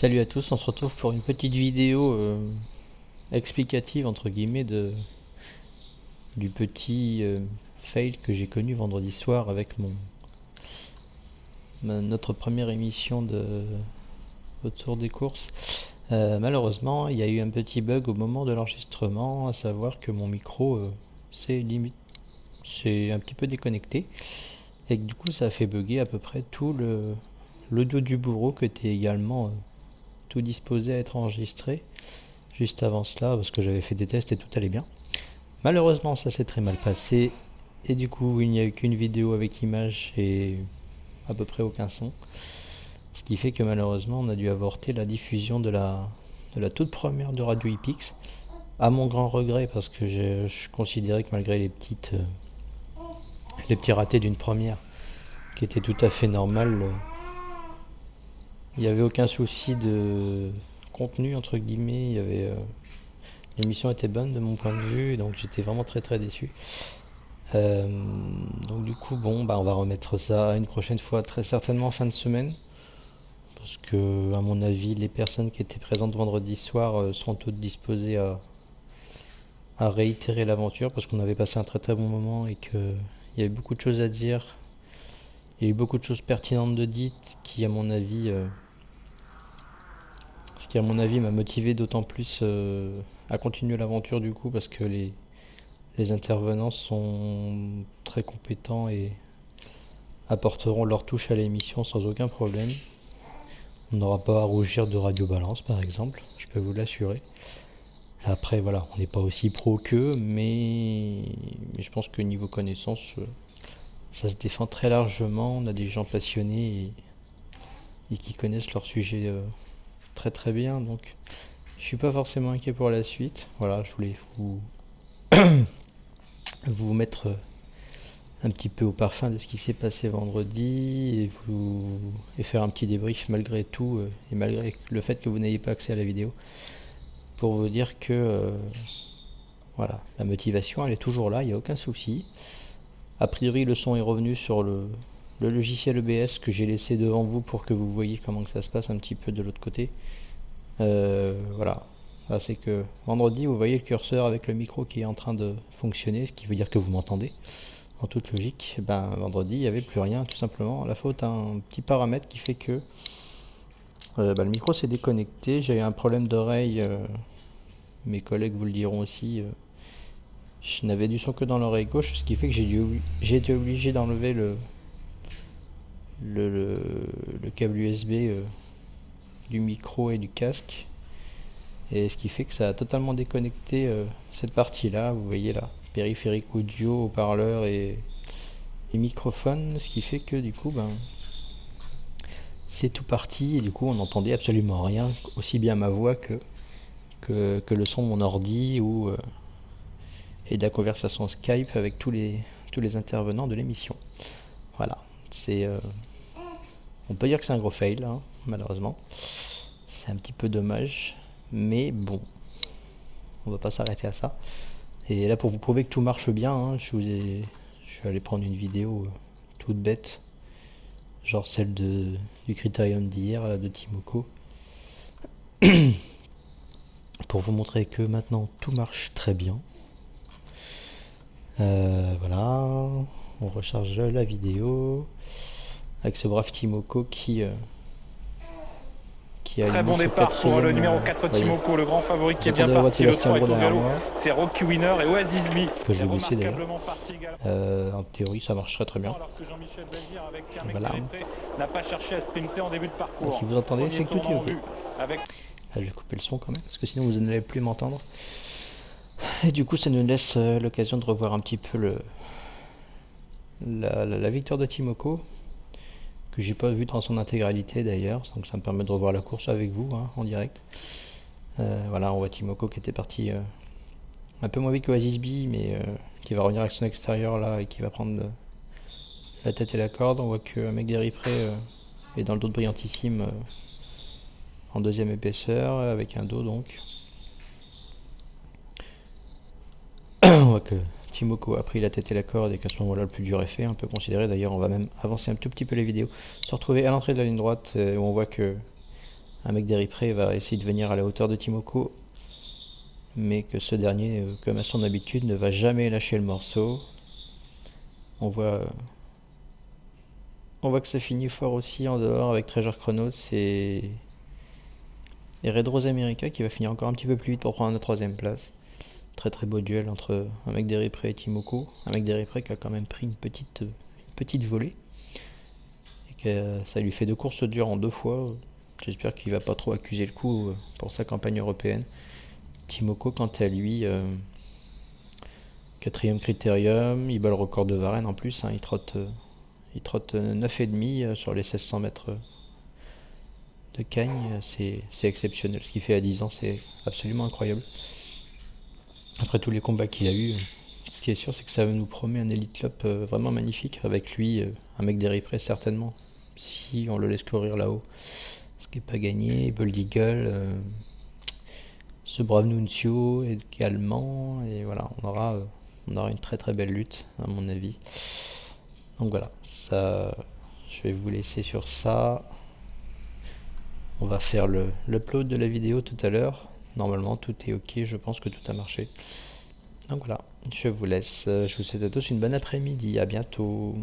Salut à tous, on se retrouve pour une petite vidéo explicative entre guillemets du petit fail que j'ai connu vendredi soir avec notre première émission autour des courses. Malheureusement, il y a eu un petit bug au moment de l'enregistrement, à savoir que mon micro c'est un petit peu déconnecté et que du coup ça a fait bugger à peu près tout l'audio du bourreau qui était également tout disposé à être enregistré juste avant cela parce que j'avais fait des tests et tout allait bien. Malheureusement ça s'est très mal passé et du coup il n'y a eu qu'une vidéo avec image et à peu près aucun son. Ce qui fait que malheureusement on a dû avorter la diffusion de la toute première de Radio Ipix. À mon grand regret parce que je considérais que malgré les petits ratés d'une première qui étaient tout à fait normales, il n'y avait aucun souci de contenu entre guillemets. L'émission était bonne de mon point de vue, donc j'étais vraiment très très déçu. Euh, donc du coup, bon, bah on va remettre ça une prochaine fois, très certainement fin de semaine, parce que à mon avis, les personnes qui étaient présentes vendredi soir sont toutes disposées à réitérer l'aventure, parce qu'on avait passé un très très bon moment et qu'il y avait beaucoup de choses à dire. Il y a eu beaucoup de choses pertinentes de dites ce qui à mon avis m'a motivé d'autant plus à continuer l'aventure du coup, parce que les intervenants sont très compétents et apporteront leur touche à l'émission sans aucun problème. On n'aura pas à rougir de Radio Balance par exemple, je peux vous l'assurer. Après voilà, on n'est pas aussi pro qu'eux, mais je pense que niveau connaissance, ça se défend très largement. On a des gens passionnés et qui connaissent leur sujet très très bien, donc je suis pas forcément inquiet pour la suite. Voilà, je voulais vous mettre un petit peu au parfum de ce qui s'est passé vendredi et faire un petit débrief malgré tout et malgré le fait que vous n'ayez pas accès à la vidéo pour vous dire que voilà, la motivation elle est toujours là, il n'y a aucun souci. A priori le son est revenu sur le logiciel EBS que j'ai laissé devant vous pour que vous voyez comment que ça se passe un petit peu de l'autre côté. Voilà. C'est que vendredi vous voyez le curseur avec le micro qui est en train de fonctionner, ce qui veut dire que vous m'entendez. En toute logique, ben, vendredi, il n'y avait plus rien, tout simplement. La faute à un petit paramètre qui fait que le micro s'est déconnecté. J'ai eu un problème d'oreille, mes collègues vous le diront aussi. Je n'avais du son que dans l'oreille gauche, ce qui fait que j'ai été obligé d'enlever le câble USB du micro et du casque. Et ce qui fait que ça a totalement déconnecté cette partie-là. Vous voyez là, périphérique audio, haut-parleur et microphone, ce qui fait que du coup c'est tout parti et du coup on n'entendait absolument rien, aussi bien ma voix que le son de mon ordi et de la conversation Skype avec tous les intervenants de l'émission. Voilà, on peut dire que c'est un gros fail hein, malheureusement, c'est un petit peu dommage, mais bon, on va pas s'arrêter à ça. Et là pour vous prouver que tout marche bien, hein, je suis allé prendre une vidéo toute bête, genre celle du Critérium d'hier, là, de Timoko, pour vous montrer que maintenant tout marche très bien. Voilà, on recharge la vidéo avec ce brave Timoko qui a Très une bon mise au départ pour le quatrième. numéro 4 Timoko, le grand favori qui est bien J'entendais la voix de parti. Le Sébastien 3 est Brault au derrière galop. moi, C'est Rocky Winner et Oasismi que je est vais baisser d'ailleurs. remarquablement parti également. En théorie ça marche très très bien. Alors que Jean-Michel Bazir avec Pierre Voilà. Mécrétré n'a pas cherché à sprinter en début de parcours. Si vous entendez, c'est que tout est ok. Avec... Là, je vais couper le son quand même parce que sinon vous n'allez plus m'entendre. Et du coup ça nous laisse l'occasion de revoir un petit peu la victoire de Timoko, que j'ai pas vu dans son intégralité d'ailleurs, donc ça me permet de revoir la course avec vous hein, en direct. Voilà, on voit Timoko qui était parti un peu moins vite que Oasisby, mais qui va revenir avec son extérieur là et qui va prendre la tête et la corde. On voit qu'un mec d'Eripré est dans le dos de Brillantissime en deuxième épaisseur avec un dos donc. On voit que Timoko a pris la tête et la corde et qu'à ce moment-là le plus dur est fait, on peut considérer. D'ailleurs on va même avancer un tout petit peu les vidéos, se retrouver à l'entrée de la ligne droite où on voit que un mec d'Eriprey va essayer de venir à la hauteur de Timoko, mais que ce dernier, comme à son habitude, ne va jamais lâcher le morceau. On voit que ça finit fort aussi en dehors avec Treasure Chronos et Red Rose America qui va finir encore un petit peu plus vite pour prendre la troisième place. Très très beau duel entre un mec d'Eriprey et Timoko. Un mec d'Eriprey qui a quand même pris une petite volée. Et que ça lui fait 2 courses dures en 2 fois. J'espère qu'il va pas trop accuser le coup pour sa campagne européenne. Timoko, quant à lui, quatrième critérium, il bat le record de Varennes en plus. Hein, il trotte 9,5 sur les 1600 mètres de Cagnes. C'est exceptionnel. Ce qu'il fait à 10 ans, c'est absolument incroyable. Après tous les combats qu'il a eu, ce qui est sûr, c'est que ça nous promet un Elite Club vraiment magnifique. Avec lui, un mec d'Eriprey certainement, si on le laisse courir là-haut. Ce qui n'est pas gagné. Bold Eagle, ce brave Nuncio également. Et voilà, on aura une très très belle lutte, à mon avis. Donc voilà, ça, je vais vous laisser sur ça. On va faire l'upload de la vidéo tout à l'heure. Normalement, tout est ok, je pense que tout a marché. Donc voilà, je vous laisse. Je vous souhaite à tous une bonne après-midi. À bientôt.